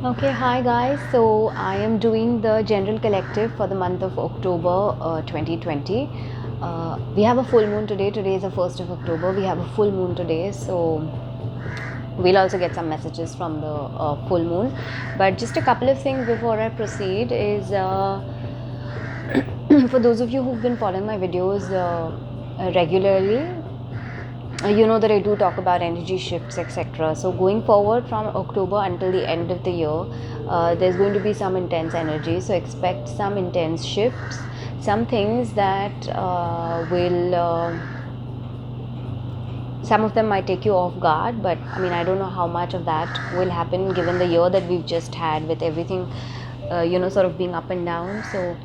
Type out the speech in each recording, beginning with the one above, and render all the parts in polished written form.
Okay, hi guys. So I am doing the general collective for the month of October 2020. We have a full moon today. Today is the 1st of October. We have a full moon today. So we'll also get some messages from the full moon. But just a couple of things before I proceed is for those of you who've been following my videos regularly, you know that I do talk about energy shifts, etc. So going forward from October until the end of the year, there's going to be some intense energy. So expect some intense shifts, some things that will. Some of them might take you off guard, but I mean, I don't know how much of that will happen given the year that we've just had with everything, sort of being up and down. So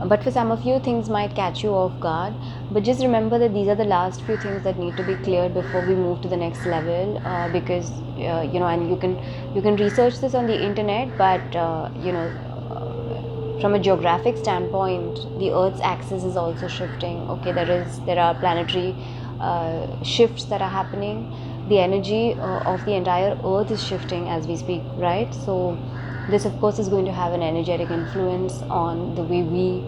but for some of you, things might catch you off guard, but just remember that these are the last few things that need to be cleared before we move to the next level, because and you can research this on the internet, but from a geographic standpoint, the Earth's axis is also shifting. Okay, there are planetary shifts that are happening. The energy of the entire Earth is shifting as we speak, right? So this, of course, is going to have an energetic influence on the way we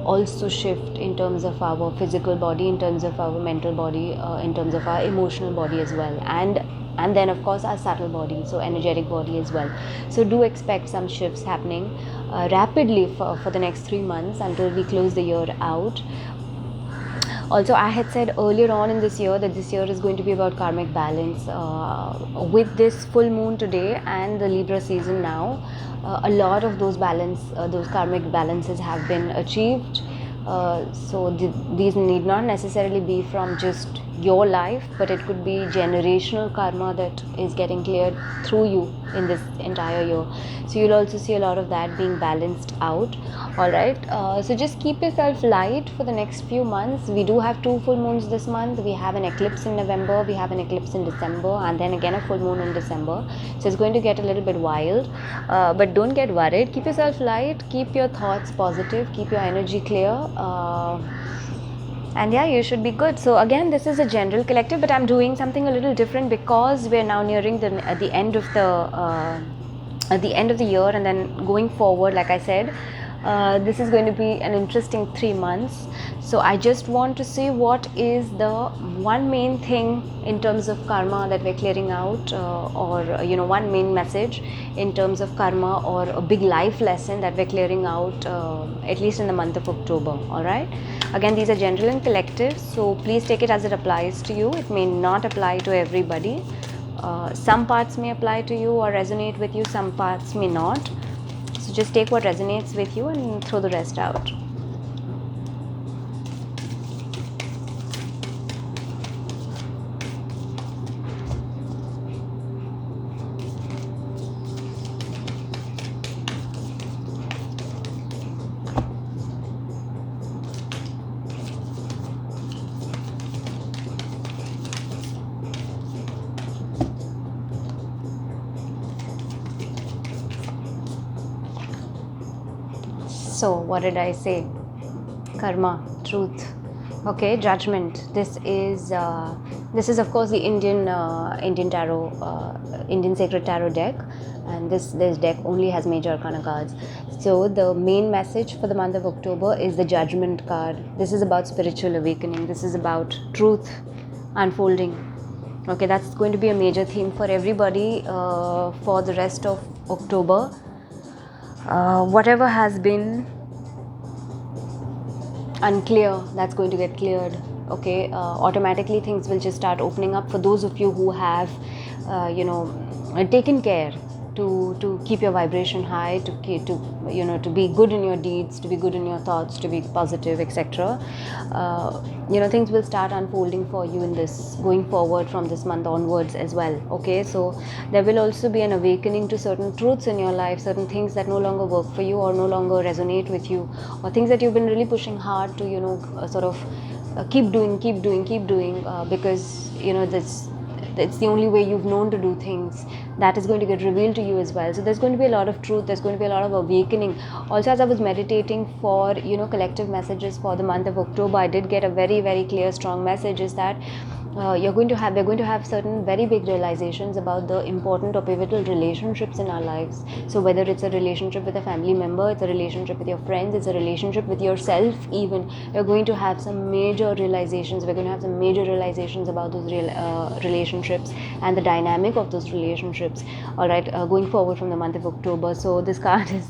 also shift in terms of our physical body, in terms of our mental body, in terms of our emotional body as well, and then of course our subtle body, so energetic body as well. So do expect some shifts happening rapidly for the next 3 months until we close the year out. Also, I had said earlier on in this year that this year is going to be about karmic balance. With this full moon today and the Libra season now, a lot of those karmic balances have been achieved. So these need not necessarily be from just your life, but it could be generational karma that is getting cleared through you in this entire year. So you'll also see a lot of that being balanced out. All right, so just keep yourself light for the next few months. We do have 2 full moons this month. We have an eclipse in November, we have an eclipse in December, and then again a full moon in December. So it's going to get a little bit wild, but don't get worried. Keep yourself light, keep your thoughts positive, keep your energy clear, and yeah, you should be good. So again, this is a general collective, but I'm doing something a little different because we're now nearing the end of the year, and then going forward, like I said, this is going to be an interesting 3 months. So I just want to see what is the one main thing in terms of karma that we're clearing out, or one main message in terms of karma, or a big life lesson that we're clearing out, at least in the month of October. All right, again, these are general and collective, so please take it as it applies to you. It may not apply to everybody. Some parts may apply to you or resonate with you, some parts may not. So just take what resonates with you and throw the rest out. So what did I say? Karma, truth, okay, judgment. This is of course the Indian tarot, Indian sacred tarot deck, and this deck only has major arcana cards. So the main message for the month of October is the Judgment card. This is about spiritual awakening. This is about truth unfolding. Okay, that's going to be a major theme for everybody for the rest of October. Whatever has been unclear, that's going to get cleared. Okay, automatically things will just start opening up for those of you who have taken care to keep your vibration high, to be good in your deeds, to be good in your thoughts, to be positive, etc. Things will start unfolding for you in this going forward from this month onwards as well. Okay, so there will also be an awakening to certain truths in your life, certain things that no longer work for you or no longer resonate with you, or things that you've been really pushing hard to sort of keep doing, because this it's the only way you've known to do things. That is going to get revealed to you as well. So there's going to be a lot of truth, there's going to be a lot of awakening. Also, as I was meditating for collective messages for the month of October, I did get a very, very clear, strong message, is that we're going to have certain very big realizations about the important or pivotal relationships in our lives. So whether it's a relationship with a family member, it's a relationship with your friends, it's a relationship with yourself even, you're going to have some major realizations. We're going to have some major realizations about those relationships and the dynamic of those relationships, all right, going forward from the month of October. So this card is,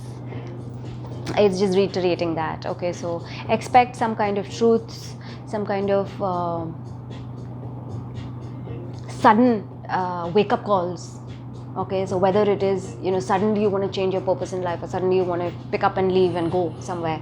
it's just reiterating that. Okay, so expect some kind of truths, some kind of sudden wake-up calls. Okay, so whether it is, you know, suddenly you want to change your purpose in life, or suddenly you want to pick up and leave and go somewhere,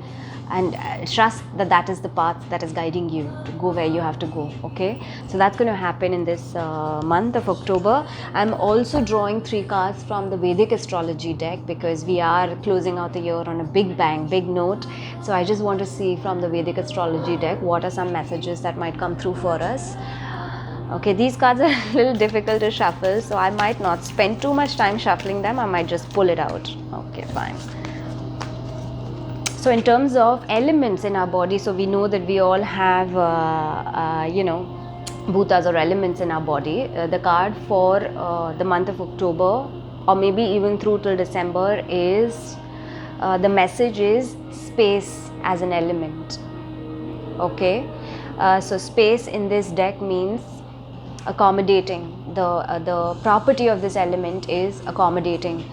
and trust that that is the path that is guiding you to go where you have to go. Okay, so that's going to happen in this month of October. I'm also drawing 3 cards from the Vedic astrology deck, because we are closing out the year on a big bang, big note. So I just want to see from the Vedic astrology deck what are some messages that might come through for us. Okay, these cards are a little difficult to shuffle, so I might not spend too much time shuffling them. I might just pull it out. Okay, fine. So in terms of elements in our body, so we know that we all have, you know, bhutas or elements in our body. The card for the month of October, or maybe even through till December, is the message is space as an element. Okay, so space in this deck means accommodating. The property of this element is accommodating.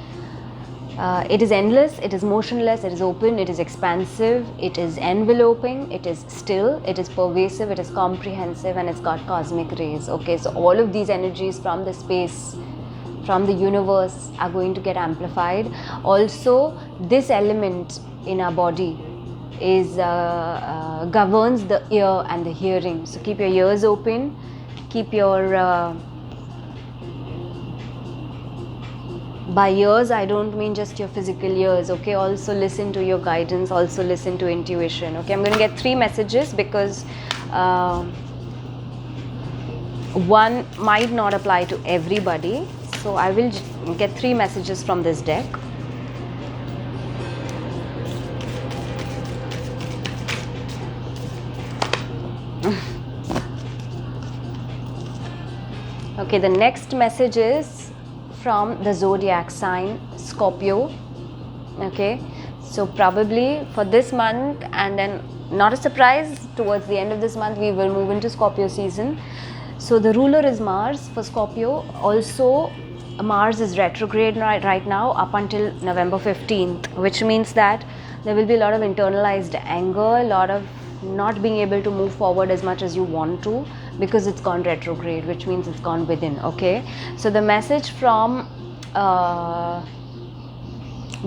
It is endless, it is motionless, it is open, it is expansive, it is enveloping, it is still, it is pervasive, it is comprehensive, and it's got cosmic rays. Okay, so all of these energies from the space, from the universe, are going to get amplified. Also, this element in our body is governs the ear and the hearing. So keep your ears open, keep your by ears I don't mean just your physical ears. Okay, also listen to your guidance, also listen to intuition. Okay, I'm going to get 3 messages, because one might not apply to everybody, so I will get 3 messages from this deck. Okay, the next message is from the zodiac sign Scorpio. Okay, so probably for this month, and then not a surprise, towards the end of this month we will move into Scorpio season. So the ruler is Mars for Scorpio. Also Mars is retrograde right now up until November 15th, which means that there will be a lot of internalized anger, a lot of not being able to move forward as much as you want to, because it's gone retrograde, which means it's gone within. Okay, so the message from the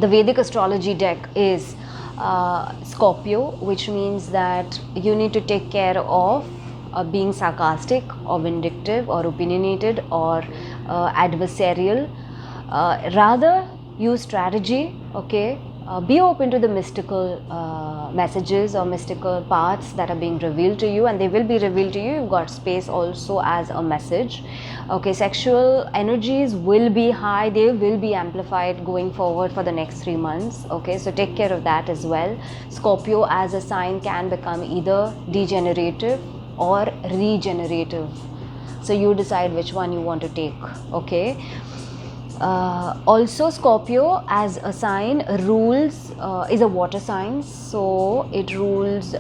Vedic astrology deck is Scorpio, which means that you need to take care of being sarcastic or vindictive or opinionated or adversarial. Rather use strategy. Okay, be open to the mystical messages or mystical paths that are being revealed to you, and they will be revealed to you. You've got space also as a message. Okay, sexual energies will be high, they will be amplified going forward for the next 3 months. Okay, so take care of that as well. Scorpio as a sign can become either degenerative or regenerative, so you decide which one you want to take. Okay, also Scorpio as a sign rules is a water sign, so it rules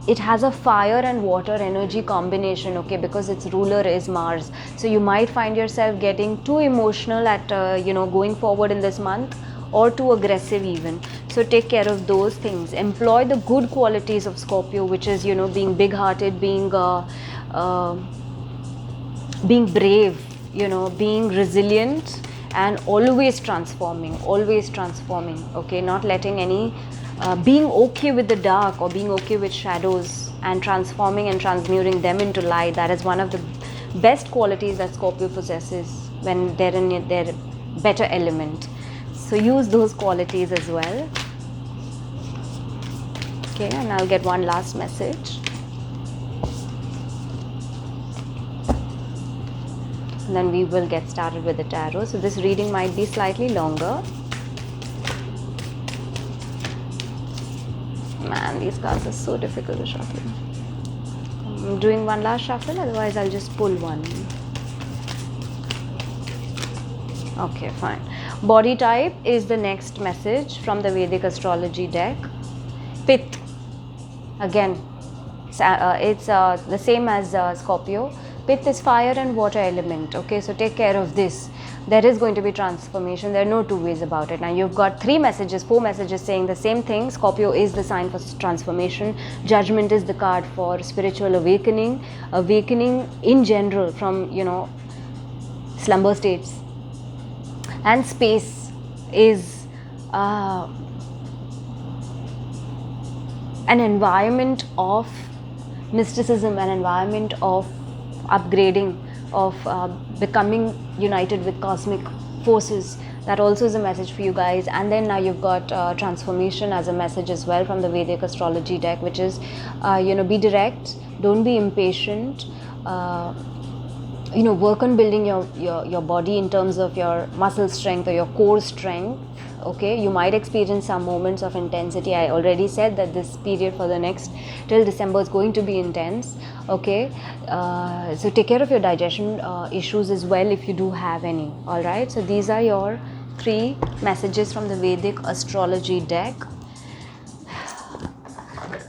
it has a fire and water energy combination. Okay, because its ruler is Mars, so you might find yourself getting too emotional at you know, going forward in this month, or too aggressive even. So take care of those things. Employ the good qualities of Scorpio, which is, you know, being big hearted, being brave, you know, being resilient, and always transforming. Okay, not letting any being okay with the dark, or being okay with shadows, and transforming and transmuting them into light. That is one of the best qualities that Scorpio possesses when they're in their better element. So use those qualities as well. Okay, and I'll get one last message. And then we will get started with the tarot. So this reading might be slightly longer. Man, these cards are so difficult to shuffle. Come I'm doing one last shuffle, otherwise I'll just pull one. Okay, fine. Body type is the next message from the Vedic astrology deck. Pith. Again, it's the same as Scorpio. Pith is fire and water element. Okay, so take care of this. There is going to be transformation. There are no two ways about it. Now you've got 4 messages saying the same thing. Scorpio is the sign for transformation. Judgment is the card for spiritual awakening. Awakening in general from, slumber states. And space is an environment of mysticism, an environment of upgrading, of becoming united with cosmic forces. That also is a message for you guys. And then now you've got transformation as a message as well from the Vedic astrology deck, which is be direct, don't be impatient, work on building your body in terms of your muscle strength or your core strength. Okay, you might experience some moments of intensity. I already said that this period for the next till December is going to be intense. Okay, so take care of your digestion issues as well if you do have any. All right, so these are your 3 messages from the Vedic astrology deck,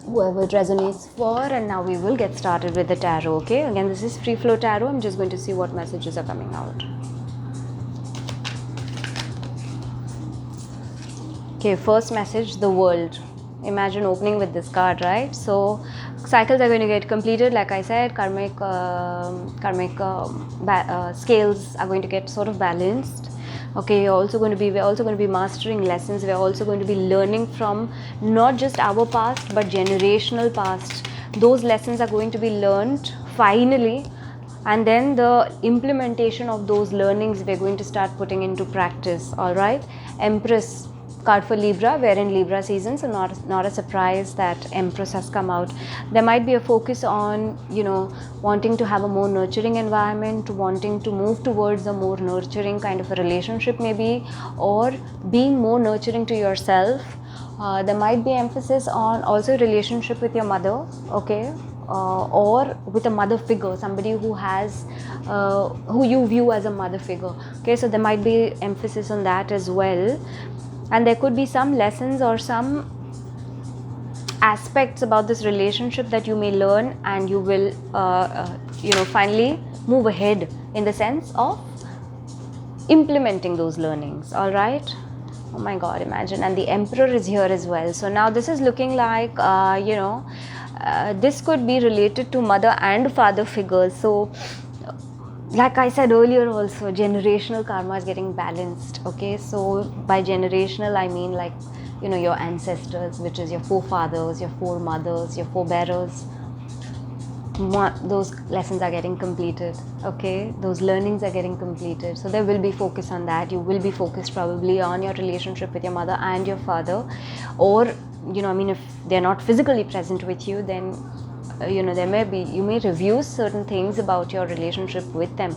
whoever it resonates for. And now we will get started with the tarot. Okay, again, this is free flow tarot. I'm just going to see what messages are coming out. Okay, first message, the world. Imagine opening with this card, right? So cycles are going to get completed. Like I said, karmic scales are going to get sort of balanced. Okay, we're also going to be mastering lessons. We're also going to be learning from not just our past but generational past. Those lessons are going to be learned finally, and then the implementation of those learnings we're going to start putting into practice. All right, Empress card for Libra. We're in Libra season, so not a surprise that Empress has come out. There might be a focus on wanting to have a more nurturing environment, wanting to move towards a more nurturing kind of a relationship maybe, or being more nurturing to yourself. There might be emphasis on also relationship with your mother, okay, or with a mother figure, somebody who has who you view as a mother figure. Okay, so there might be emphasis on that as well. And there could be some lessons or some aspects about this relationship that you may learn, and you will finally move ahead in the sense of implementing those learnings. All right, oh my god, imagine. And the Emperor is here as well. So now this is looking like this could be related to mother and father figures. So like I said earlier also, generational karma is getting balanced. Okay, so by generational I mean like your ancestors, which is your forefathers, your foremothers, your forebearers. Those lessons are getting completed. Okay, those learnings are getting completed. So there will be focus on that. You will be focused probably on your relationship with your mother and your father, or if they're not physically present with you, then there may be, you may review certain things about your relationship with them,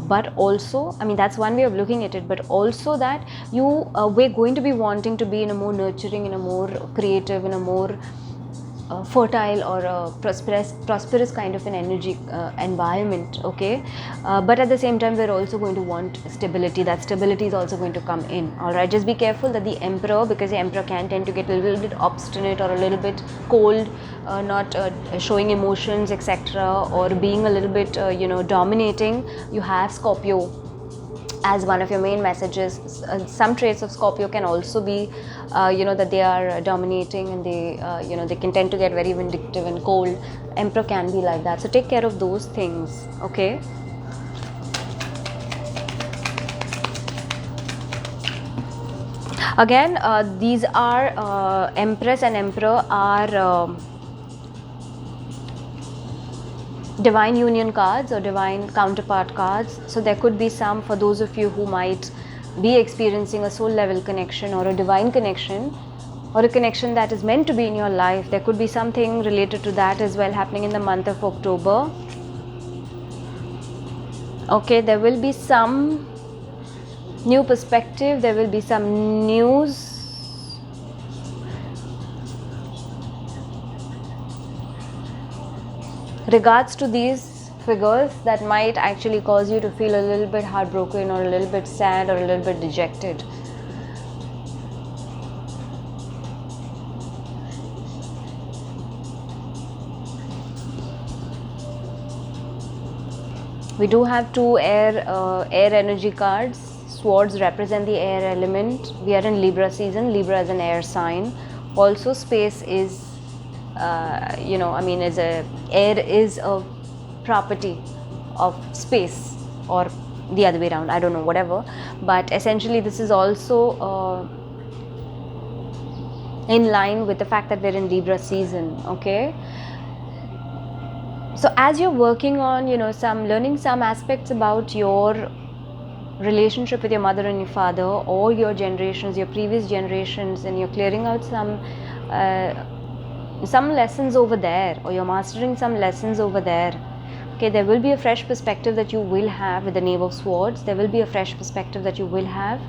but also, that's one way of looking at it, but also that we're going to be wanting to be in a more nurturing, in a more creative, in a more fertile or a prosperous kind of an energy environment. Okay, but at the same time we're also going to want stability. That stability is also going to come in. All right, just be careful that the Emperor, because the Emperor can tend to get a little bit obstinate or a little bit cold, not showing emotions, etc., or being a little bit dominating. You have Scorpio as one of your main messages. Some traits of Scorpio can also be that they are dominating, and they can tend to get very vindictive and cold. Emperor can be like that, so take care of those things. Okay, again, these are Empress and Emperor are divine union cards or divine counterpart cards. So there could be some, for those of you who might be experiencing a soul level connection or a divine connection, or a connection that is meant to be in your life. There could be something related to that as well happening in the month of October. Okay, there will be some new perspective, there will be some news. regards to these figures that might actually cause you to feel a little bit heartbroken or a little bit sad or a little bit dejected. We do have two air energy cards. Swords represent the air element. We are in Libra season. Libra is an air sign. Also, space is, air is a property of space, or the other way around. I don't know, whatever. But essentially, this is also in line with the fact that we're in Libra season. Okay. So as you're working on, learning some aspects about your relationship with your mother and your father, or your generations, your previous generations, and you're clearing out some lessons over there, or you're mastering some lessons over there. Okay, there will be a fresh perspective that you will have with the Knave of Swords. There will be a fresh perspective that you will have.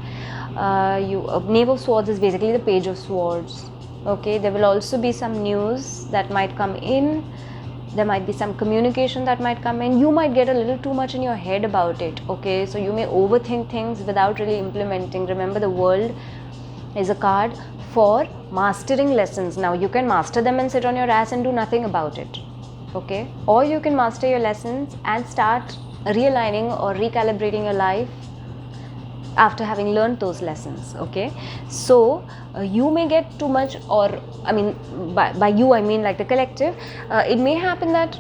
Knave of Swords is basically the Page of Swords. Okay, there will also be some news that might come in. There might be some communication that might come in. You might get a little too much in your head about it. Okay, so you may overthink things without really implementing. Remember, the World is a card for mastering lessons. Now, you can master them and sit on your ass and do nothing about it. Okay, or you can master your lessons and start realigning or recalibrating your life after having learned those lessons. Okay, so you may get too much, or by you I mean like the collective. It may happen that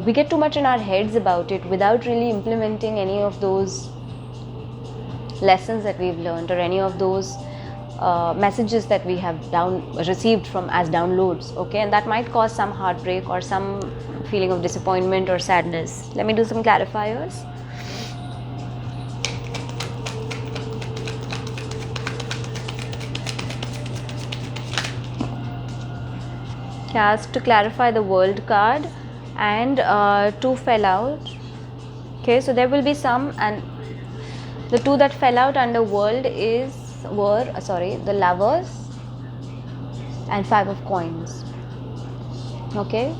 we get too much in our heads about it without really implementing any of those lessons that we've learned, or any of those messages that we have received from as downloads. Okay, and that might cause some heartbreak or some feeling of disappointment or sadness. Let me do some clarifiers. Asked to clarify the World card, and two fell out. Okay, so there will be some, and the two that fell out under World were the Lovers and Five of Coins. Okay,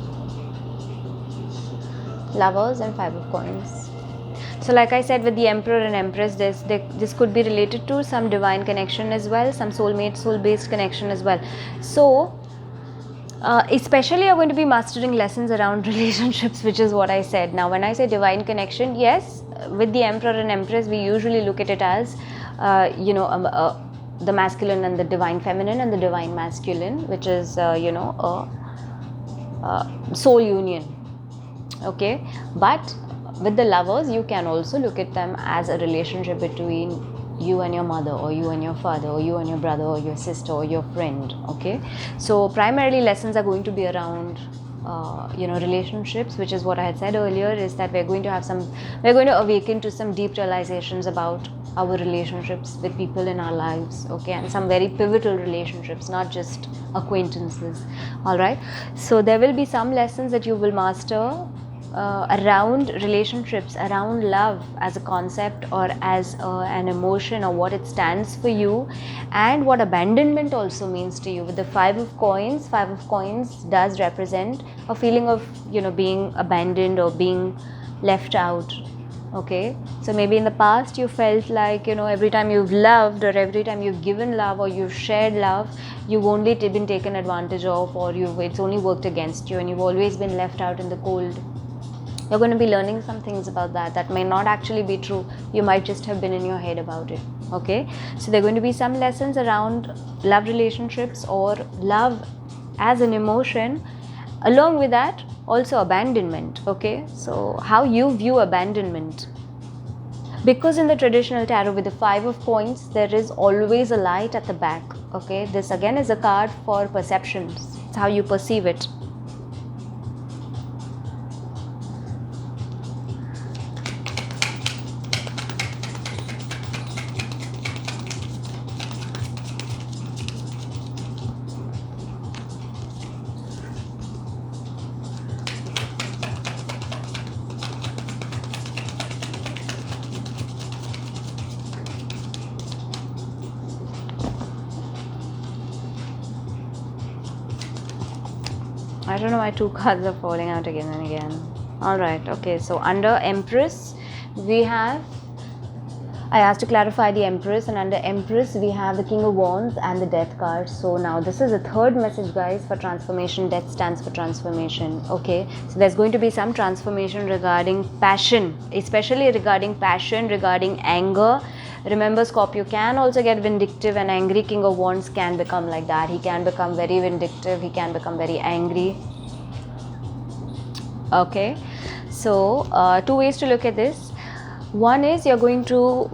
Lovers and Five of Coins. So like I said, with the Emperor and Empress, this could be related to some divine connection as well, some soul-based connection as well. So especially you're going to be mastering lessons around relationships, which is what I said. Now, when I say divine connection, yes, with the Emperor and Empress, we usually look at it as the masculine and the divine feminine, and the divine masculine, which is a soul union. Okay, but with the Lovers, you can also look at them as a relationship between you and your mother, or you and your father, or you and your brother, or your sister, or your friend. Okay, so primarily lessons are going to be around relationships, which is what I had said earlier, is that we're going to awaken to some deep realizations about our relationships with people in our lives. Okay, and some very pivotal relationships, not just acquaintances. All right, so there will be some lessons that you will master around relationships, around love as a concept, or as an emotion, or what it stands for you, and what abandonment also means to you. With the Five of Coins does represent a feeling of being abandoned or being left out. Okay, so maybe in the past you felt like every time you've loved, or every time you've given love, or you've shared love, you've only been taken advantage of, or it's only worked against you, and you've always been left out in the cold. You're going to be learning some things about that may not actually be true. You might just have been in your head about it. Okay, so there are going to be some lessons around love relationships, or love as an emotion. Along with that, also abandonment. Okay, so how you view abandonment. Because in the traditional tarot, with the Five of Coins, there is always a light at the back. Okay, this again is a card for perceptions. It's how you perceive it. I don't know why 2 cards are falling out again and again. Alright, okay, so under Empress, we have, I asked to clarify the Empress, and under Empress, we have the King of Wands and the Death card. So now this is the third message, guys, for transformation. Death stands for transformation, okay? So there's going to be some transformation regarding passion, especially regarding passion, regarding anger. Remember, Scorpio can also get vindictive, and angry King of Wands can become like that. He can become very vindictive, he can become very angry. Okay, so 2 ways to look at this. One is we're going to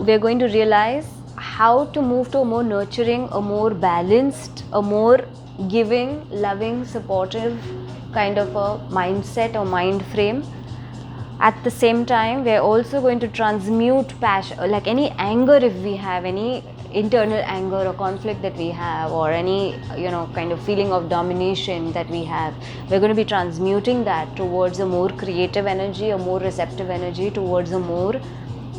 realize how to move to a more nurturing, a more balanced, a more giving, loving, supportive kind of a mindset or mind frame. At the same time, we're also going to transmute passion, like any anger, if we have any internal anger or conflict that we have, or any kind of feeling of domination that we have, we're going to be transmuting that towards a more creative energy, a more receptive energy, towards a more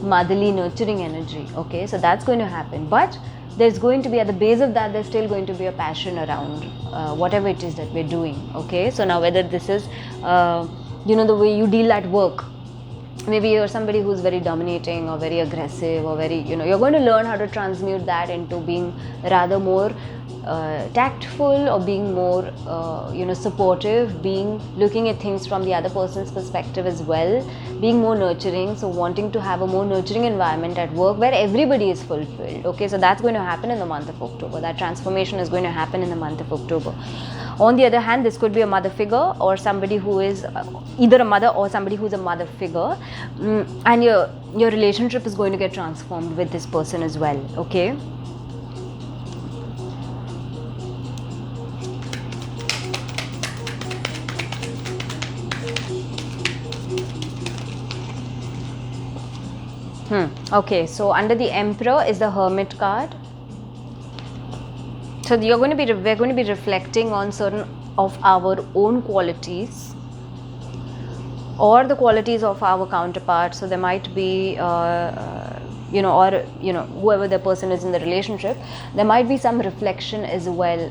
motherly, nurturing energy. Okay, so that's going to happen, but there's going to be, at the base of that, there's still going to be a passion around whatever it is that we're doing. Okay, so now whether this is the way you deal at work, maybe you're somebody who's very dominating or very aggressive, or very, you're going to learn how to transmute that into being rather more tactful, or being more supportive, being looking at things from the other person's perspective as well, being more nurturing, so wanting to have a more nurturing environment at work where everybody is fulfilled. Okay, so that's going to happen in the month of October. That transformation is going to happen in the month of October. On the other hand, this could be a mother figure, or somebody who is either a mother or somebody who's a mother figure, and your relationship is going to get transformed with this person as well. Okay, okay, so under the Emperor is the Hermit card. So we're going to be reflecting on certain of our own qualities, or the qualities of our counterpart. So there might be whoever the person is in the relationship, there might be some reflection as well,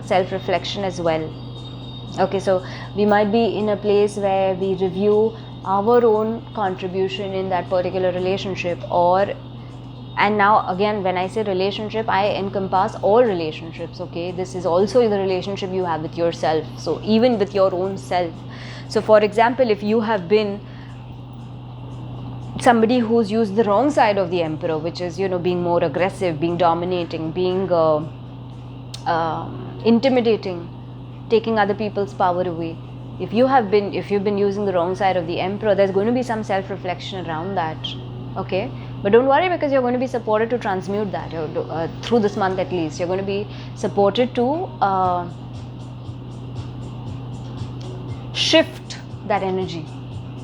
self-reflection as well. Okay, so we might be in a place where we review our own contribution in that particular relationship, and now again, when I say relationship, I encompass all relationships. Okay, this is also the relationship you have with yourself, so even with your own self. So for example, if you have been somebody who's used the wrong side of the Emperor, which is being more aggressive, being dominating, being intimidating, taking other people's power away, if you've been using the wrong side of the Emperor, there's going to be some self-reflection around that. Okay, but don't worry, because you're going to be supported to transmute that through this month. At least you're going to be supported to shift that energy.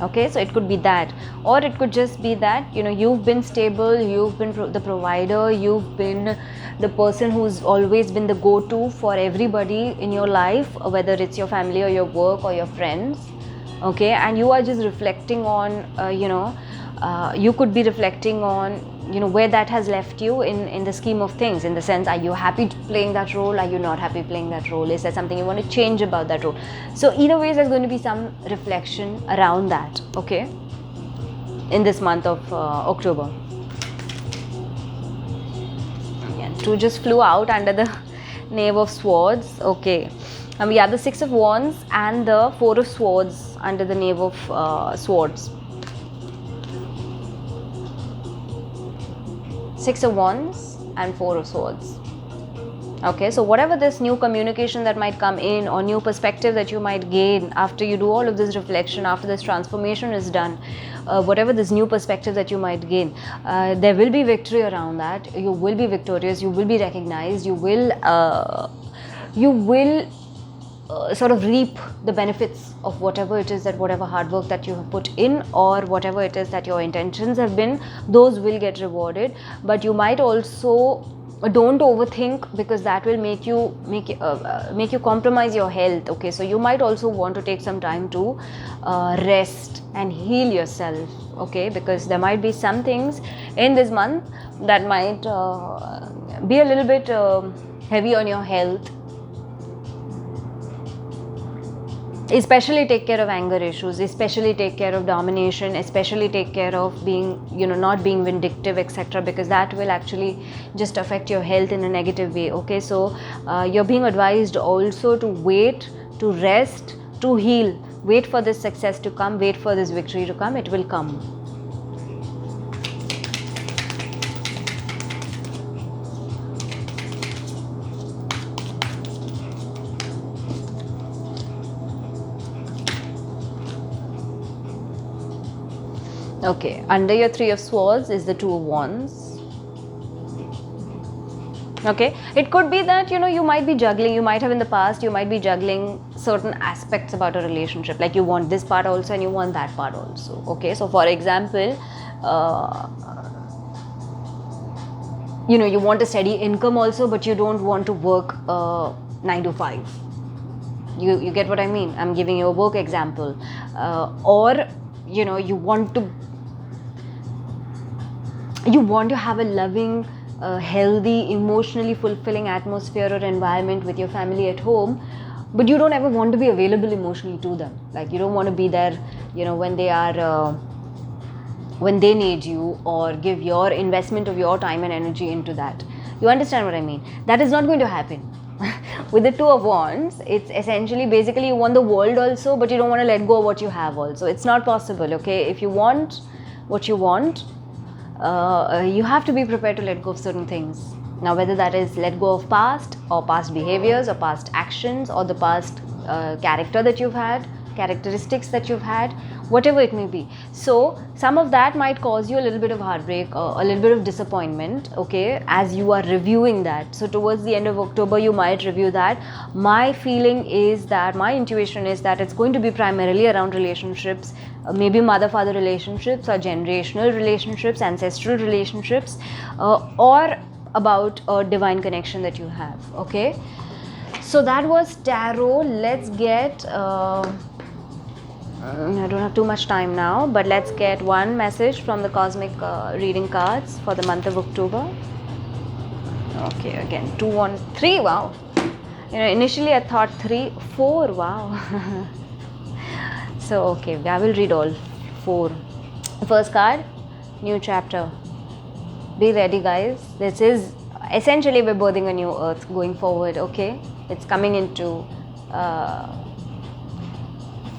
Okay, so it could be that, or it could just be that you've been stable, you've been the provider, you've been the person who's always been the go-to for everybody in your life, whether it's your family or your work or your friends. Okay, and you are just reflecting on you could be reflecting on where that has left you in the scheme of things, in the sense, are you happy playing that role, are you not happy playing that role, is there something you want to change about that role? So either way, there's going to be some reflection around that. Okay, in this month of October. Yeah, 2 just flew out under the Knave of Swords. Okay, and we have the 6 of Wands and the 4 of Swords under the Knave of Swords. 6 of Wands and 4 of Swords. Okay, so whatever this new communication that might come in, or new perspective that you might gain after you do all of this reflection, after this transformation is done, whatever this new perspective that you might gain, there will be victory around that. You will be victorious, you will be recognized, you will sort of reap the benefits of whatever it is, that whatever hard work that you have put in, or whatever it is that your intentions have been, those will get rewarded. But you might also don't overthink, because that will make you compromise your health. Okay, so you might also want to take some time to rest and heal yourself. Okay, because there might be some things in this month that might be a little bit heavy on your health. Especially take care of anger issues, especially take care of domination, especially take care of being, not being vindictive, etc., because that will actually just affect your health in a negative way. Okay, so you're being advised also to wait, to rest, to heal. Wait for this success to come, wait for this victory to come. It will come. Okay, under your Three of Swords is the Two of Wands. Okay, it could be that you might be juggling, you might have in the past, you might be juggling certain aspects about a relationship, like you want this part also and you want that part also. Okay, so for example, you want a steady income also, but you don't want to work 9 to 5. You get what I mean? I'm giving you a work example. Or you want to have a loving, healthy, emotionally fulfilling atmosphere or environment with your family at home, but you don't ever want to be available emotionally to them. Like you don't want to be there when they are when they need you, or give your investment of your time and energy into that. You understand what I mean? That is not going to happen. With the Two of Wands, it's essentially, basically, you want the world also, but you don't want to let go of what you have also. It's not possible. Okay, if you want what you want, you have to be prepared to let go of certain things. Now, whether that is let go of past, or past behaviors, or past actions, or the past character that you've had, characteristics that you've had, whatever it may be. So some of that might cause you a little bit of heartbreak, a little bit of disappointment, okay, as you are reviewing that. So towards the end of October, you might review that. My feeling is that, my intuition is that it's going to be primarily around relationships, maybe mother-father relationships, or generational relationships, ancestral relationships, or about a divine connection that you have. Okay, so that was tarot. Let's get I don't have too much time now, but let's get one message from the cosmic reading cards for the month of October. Okay, again 2, 1, 3. Wow, initially I thought 3, 4. Wow. So okay, I will read all 4. First card, new chapter. Be ready, guys. This is essentially, we're birthing a new earth going forward. Okay, it's coming into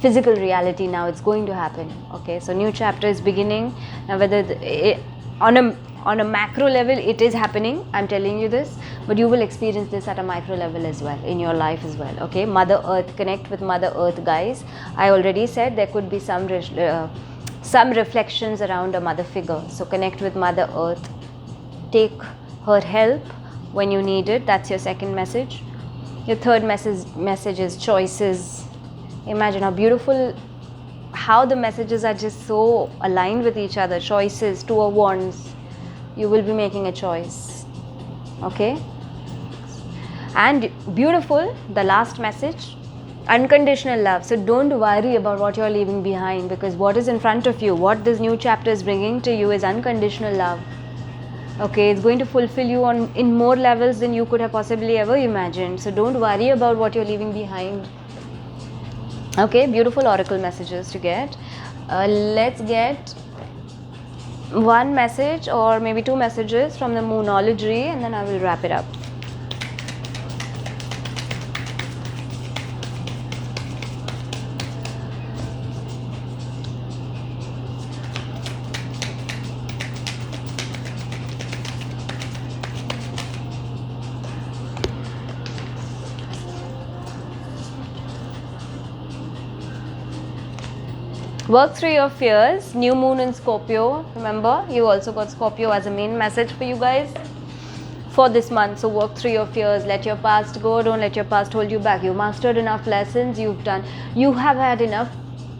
physical reality now. It's going to happen. Okay, so new chapter is beginning now. Whether on a macro level it is happening, I'm telling you this, but you will experience this at a micro level as well, in your life as well. Okay, Mother Earth, connect with Mother Earth, guys. I already said there could be some reflections around a mother figure, so connect with Mother Earth, take her help when you need it. That's your second message. Your third message is choices. Imagine how beautiful, how the messages are just so aligned with each other. Choices, Two of Wands. You will be making a choice. Okay, and beautiful, the last message, unconditional love. So don't worry about what you're leaving behind, because what is in front of you, what this new chapter is bringing to you, is unconditional love. Okay, it's going to fulfill you in more levels than you could have possibly ever imagined. So don't worry about what you're leaving behind. Okay, beautiful oracle messages to get. Let's get one message, or maybe 2 messages from the Moonology, and then I will wrap it up. Work through your fears. New moon in Scorpio. Remember, you also got Scorpio as a main message for you guys for this month. So work through your fears. Let your past go. Don't let your past hold you back. You mastered enough lessons. You have had enough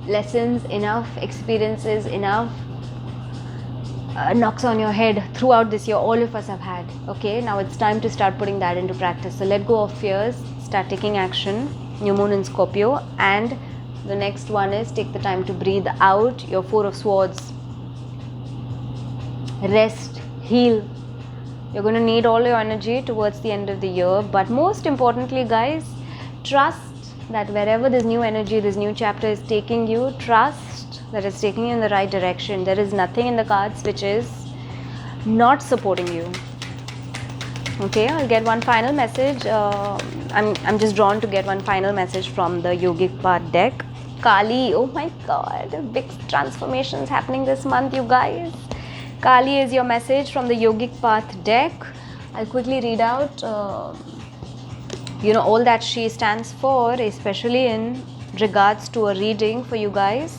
lessons, enough experiences, enough knocks on your head throughout this year. All of us have had. Okay, now it's time to start putting that into practice. So let go of fears. Start taking action. New moon in Scorpio. And the next one is, take the time to breathe out. Your 4 of Swords. Rest, heal. You're going to need all your energy towards the end of the year. But most importantly, guys, trust that wherever this new energy, this new chapter is taking you, trust that it's taking you in the right direction. There is nothing in the cards which is not supporting you. Okay, I'll get one final message. I'm just drawn to get one final message from the Yogic Path deck. Kali, oh my god, big transformations happening this month, you guys. Kali is your message from the Yogic Path deck. I'll quickly read out all that she stands for, especially in regards to a reading for you guys.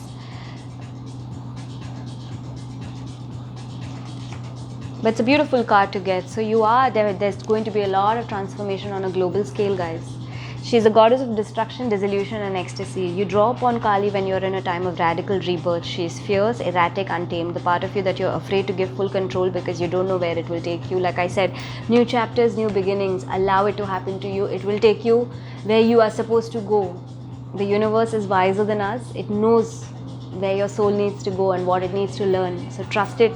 But it's a beautiful card to get. So there's going to be a lot of transformation on a global scale, guys. She's the goddess of destruction, dissolution and ecstasy. You draw upon Kali when you're in a time of radical rebirth. She's fierce, erratic, untamed. The part of you that you're afraid to give full control because you don't know where it will take you. Like I said, new chapters, new beginnings. Allow it to happen to you. It will take you where you are supposed to go. The universe is wiser than us. It knows where your soul needs to go and what it needs to learn. So trust it.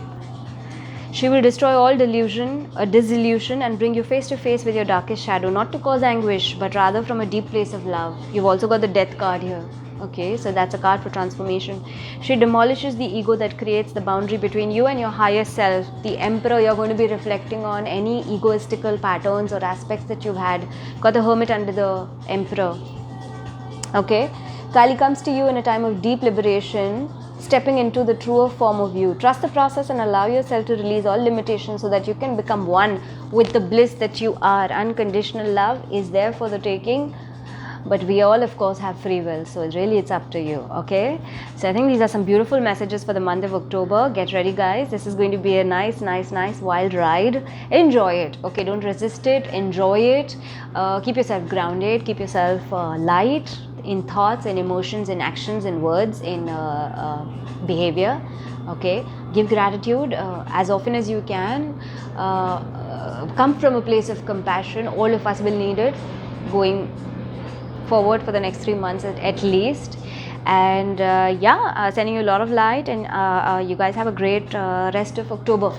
She will destroy all disillusion and bring you face to face with your darkest shadow, not to cause anguish, but rather from a deep place of love. You've also got the death card here. Okay, so that's a card for transformation. She demolishes the ego that creates the boundary between you and your higher self. The Emperor, you're going to be reflecting on any egoistical patterns or aspects that you've had. Got the Hermit under the Emperor. Okay, Kali comes to you in a time of deep liberation, stepping into the truer form of you. Trust the process and allow yourself to release all limitations so that you can become one with the bliss that you are. Unconditional love is there for the taking, but we all of course have free will, so it's up to you. Okay, so I think these are some beautiful messages for the month of October. Get ready, guys. This is going to be a nice wild ride. Enjoy it. Okay, don't resist it. Enjoy it. Keep yourself grounded, keep yourself light in thoughts, in emotions, in actions, in words, in behavior. Okay, give gratitude as often as you can. Come from a place of compassion. All of us will need it going forward for the next 3 months at least. And sending you a lot of light, and you guys have a great rest of October.